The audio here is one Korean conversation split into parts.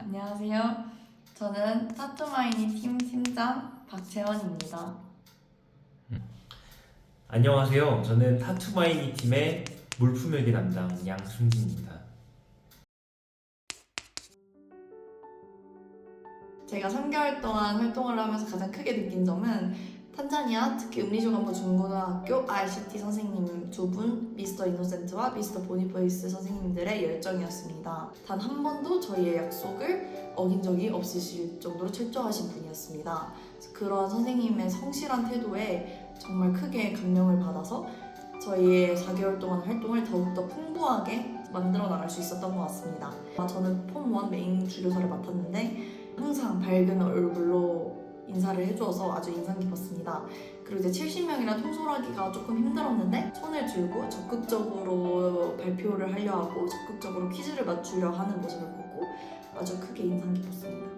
안녕하세요. 저는 타투마이니 팀 팀장 박채원입니다. 안녕하세요. 저는 타투마이니 팀의 물품여기 담당 양승진입니다. 제가 3개월 동안 활동을 하면서 가장 크게 느낀 점은 탄자니아, 특히 음리조간부 중고등학교 RCT 선생님 두 분, 미스터 이노센트와 미스터 보니페이스 선생님들의 열정이었습니다. 단 한 번도 저희의 약속을 어긴 적이 없으실 정도로 철저하신 분이었습니다. 그런 선생님의 성실한 태도에 정말 크게 감명을 받아서 저희의 4개월 동안 활동을 더욱더 풍부하게 만들어 나갈 수 있었던 것 같습니다. 저는 폼1 메인 주교사를 맡았는데 항상 밝은 얼굴로 인사를 해주어서 아주 인상 깊었습니다. 그리고 이제 70명이라 통솔하기가 조금 힘들었는데 손을 들고 적극적으로 발표를 하려 하고 적극적으로 퀴즈를 맞추려 하는 모습을 보고 아주 크게 인상 깊었습니다.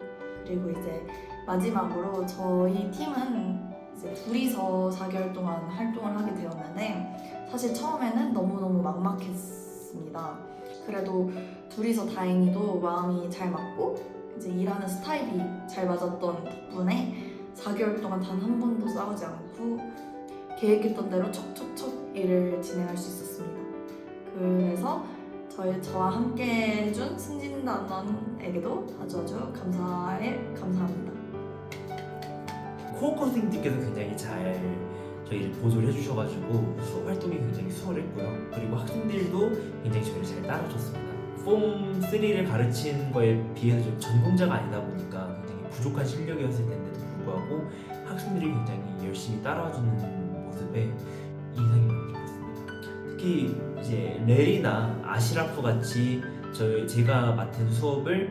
그리고 이제 마지막으로 저희 팀은 이제 둘이서 4개월 동안 활동을 하게 되었는데 사실 처음에는 너무너무 막막했습니다. 그래도 둘이서 다행히도 마음이 잘 맞고 이제 일하는 스타일이 잘 맞았던 덕분에 4개월 동안 단 한 번도 싸우지 않고 계획했던 대로 척척척 일을 진행할 수 있었습니다. 그래서 저와 함께 해준 승진단원에게도 아주 감사합니다. 코어 선생님들께서 굉장히 잘 저희를 보조를 해주셔가지고 수업 활동이 굉장히 수월했고요. 그리고 학생들도 굉장히 저희를 잘 따라줬습니다. 폼 3를 가르친 거에 비해서 좀 전공자가 아니다 보니까 굉장히 부족한 실력이었을 텐데도 불구하고 학생들이 굉장히 열심히 따라와주는 모습에 인상이 많이 깊었습니다. 특히 이제 렐이나 아시라프 같이 제가 맡은 수업을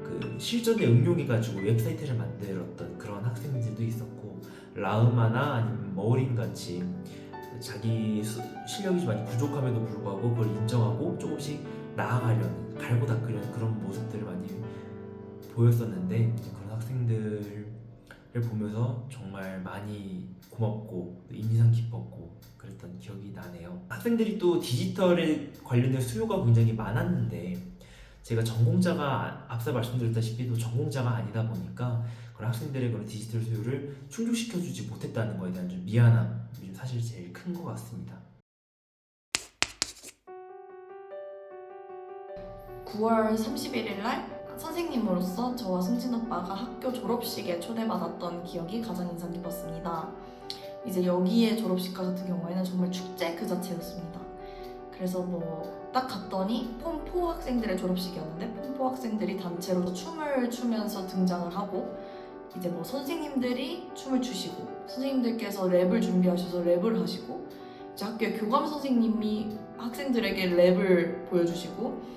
그 실전에 응용해가지고 웹사이트를 만들었던 그런 학생들도 있었고, 라흐마나 아니면 머린 같이 자기 실력이 좀 많이 부족함에도 불구하고 그걸 인정하고 조금씩 나아가려는, 갈고 닦으려는 그런 모습들을 많이 보였었는데, 그런 학생들을 보면서 정말 많이 고맙고 인상 깊었고 그랬던 기억이 나네요. 학생들이 또 디지털에 관련된 수요가 굉장히 많았는데, 제가 전공자가 앞서 말씀드렸다시피 또 전공자가 아니다 보니까 그런 학생들의 그런 디지털 수요를 충족시켜주지 못했다는 거에 대한 좀 미안함이 사실 제일 큰 것 같습니다. 9월 31일 날 선생님으로서 저와 승진 오빠가 학교 졸업식에 초대받았던 기억이 가장 인상 깊었습니다. 이제 여기의 졸업식 같은 경우에는 정말 축제 그 자체였습니다. 그래서 딱 갔더니 폼4 학생들의 졸업식이었는데 폼4 학생들이 단체로 춤을 추면서 등장을 하고 이제 선생님들이 춤을 추시고 선생님들께서 랩을 준비하셔서 랩을 하시고 이제 학교의 교감 선생님이 학생들에게 랩을 보여주시고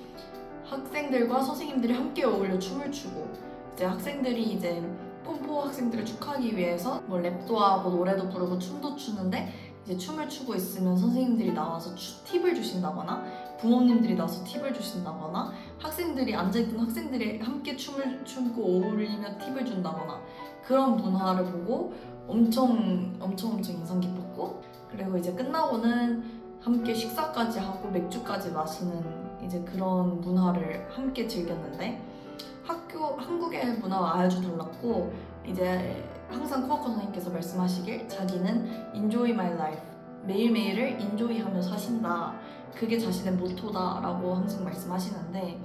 학생들과 선생님들이 함께 어울려 춤을 추고 이제 학생들이 이제 폼4 학생들을 축하하기 위해서 랩도 하고 노래도 부르고 춤도 추는데 이제 춤을 추고 있으면 선생님들이 나와서 팁을 주신다거나 부모님들이 나와서 팁을 주신다거나 학생들이 앉아있던 학생들이 함께 춤을 추고 어울리며 팁을 준다거나 그런 문화를 보고 엄청 인상 깊었고, 그리고 이제 끝나고는 함께 식사까지 하고 맥주까지 마시는 이제 그런 문화를 함께 즐겼는데 한국의 문화와 아주 달랐고 이제 항상 코아커 선생님께서 말씀하시길 자기는 enjoy my life, 매일매일을 인조이하며 사신다, 그게 자신의 모토다라고 항상 말씀하시는데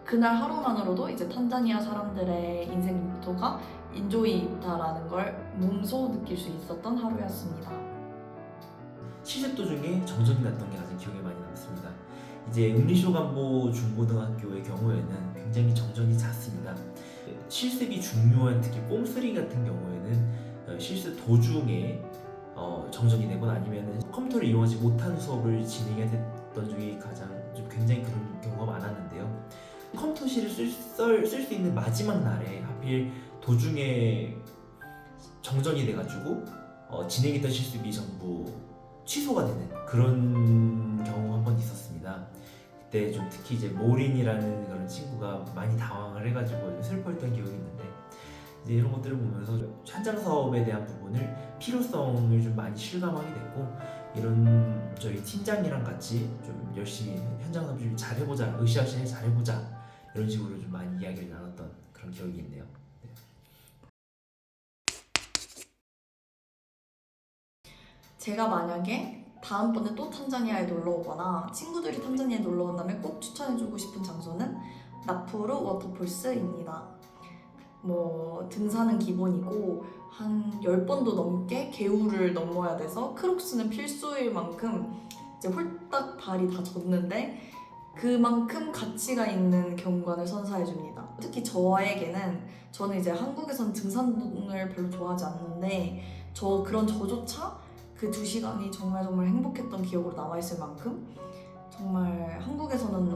그날 하루만으로도 이제 탄자니아 사람들의 인생 모토가 인조이다라는 걸 몸소 느낄 수 있었던 하루였습니다. 실습 도중에 정전이 났던 게 가장 기억에 많이 남습니다. 이제 음리쇼간보 중고등학교의 경우에는 굉장히 정전이 잦습니다. 실습이 중요한 특히 폼3 같은 경우에는 실습 도중에 정전이 되거나 아니면 컴퓨터를 이용하지 못한 수업을 진행해야 됐던 적이 굉장히 그런 경우가 많았는데요. 컴퓨터실을 쓸 수 있는 마지막 날에 하필 도중에 정전이 돼가지고 진행했던 실습이 전부 취소가 되는 그런 경우 한 번 있었습니다. 그때 좀 특히 이제 모린이라는 그런 친구가 많이 당황을 해가지고 좀 슬퍼했던 기억이 있는데, 이제 이런 것들을 보면서 현장 사업에 대한 부분을 필요성을 좀 많이 실감하게 됐고, 이런 저희 팀장이랑 같이 좀 열심히 현장 사업 좀 잘해보자, 으쌰으쌰 잘해보자, 이런 식으로 좀 많이 이야기를 나눴던 그런 기억이 있네요. 네. 제가 만약에 다음번에 또 탄자니아에 놀러 오거나 친구들이 탄자니아에 놀러 온다면 꼭 추천해주고 싶은 장소는 나푸루 워터폴스입니다. 뭐 등산은 기본이고 한 10번도 넘게 개울을 넘어야 돼서 크록스는 필수일 만큼 이제 홀딱 발이 다 젖는데 그만큼 가치가 있는 경관을 선사해줍니다. 특히 저는 이제 한국에선 등산을 별로 좋아하지 않는데 그런 저조차 그 2시간이 정말 행복했던 기억으로 남아있을 만큼 정말 한국에서는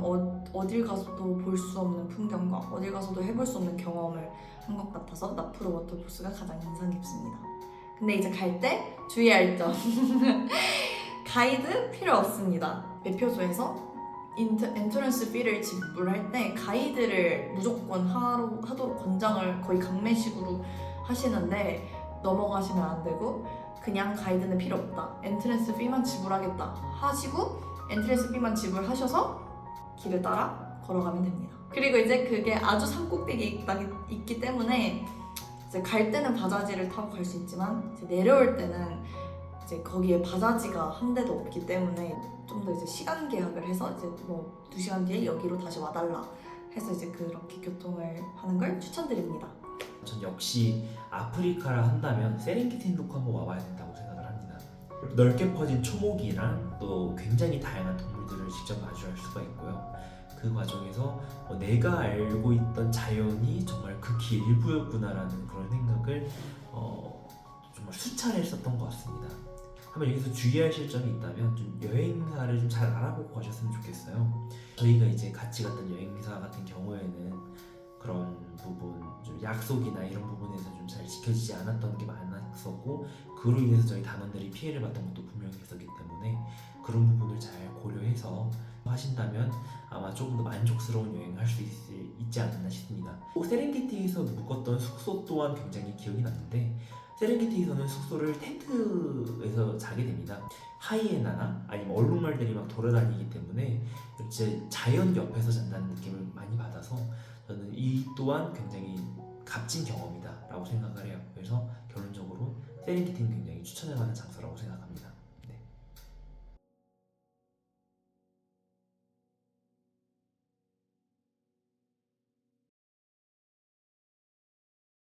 어딜 가서도 볼 수 없는 풍경과 어딜 가서도 해볼 수 없는 경험을 한 것 같아서 나푸루 워터폴스가 가장 인상 깊습니다. 근데 이제 갈 때 주의할 점 가이드 필요 없습니다. 매표소에서 엔트런스 피를 지불할 때 가이드를 무조건 하도록 권장을 거의 강매식으로 하시는데 넘어가시면 안 되고 그냥 가이드는 필요 없다. 엔트런스 피만 지불하겠다 하시고 엔트런스 피만 지불하셔서 길을 따라 걸어가면 됩니다. 그리고 이제 그게 아주 산꼭대기에 있기 때문에 이제 갈 때는 바자지를 타고 갈 수 있지만 이제 내려올 때는 이제 거기에 바자지가 한 대도 없기 때문에 좀 더 이제 시간 계약을 해서 이제 뭐 2시간 뒤에 여기로 다시 와달라 해서 이제 그렇게 교통을 하는 걸 추천드립니다. 전 역시 아프리카를 한다면 세렝게티는 꼭 한번 와봐야 된다고 생각을 합니다. 넓게 퍼진 초목이랑 또 굉장히 다양한 동물들을 직접 마주할 수가 있고요. 그 과정에서 내가 알고 있던 자연이 정말 극히 일부였구나라는 그런 생각을 정말 수차례 했었던 것 같습니다. 한번 여기서 주의하실 점이 있다면 좀 여행사를 좀 잘 알아보고 가셨으면 좋겠어요. 저희가 이제 같이 갔던 여행사 같은 경우에는 그런 부분, 좀 약속이나 이런 부분에서 좀 잘 지켜지지 않았던 게 많았었고 그로 인해서 저희 단원들이 피해를 봤던 것도 분명히 있었기 때문에 그런 부분을 잘 고려해서 하신다면 아마 조금 더 만족스러운 여행을 할 수 있지 않나 싶습니다. 세렝게티에서 묵었던 숙소 또한 굉장히 기억이 났는데 세렝게티에서는 숙소를 텐트에서 자게 됩니다. 하이에나나 아니면 얼룩말들이 막 돌아다니기 때문에 이제 자연 옆에서 잔다는 느낌을 많이 받아서 저는 이 또한 굉장히 값진 경험이다 라고 생각을 해요. 그래서 결론적으로 세렝게티는 굉장히 추천할 만한 장소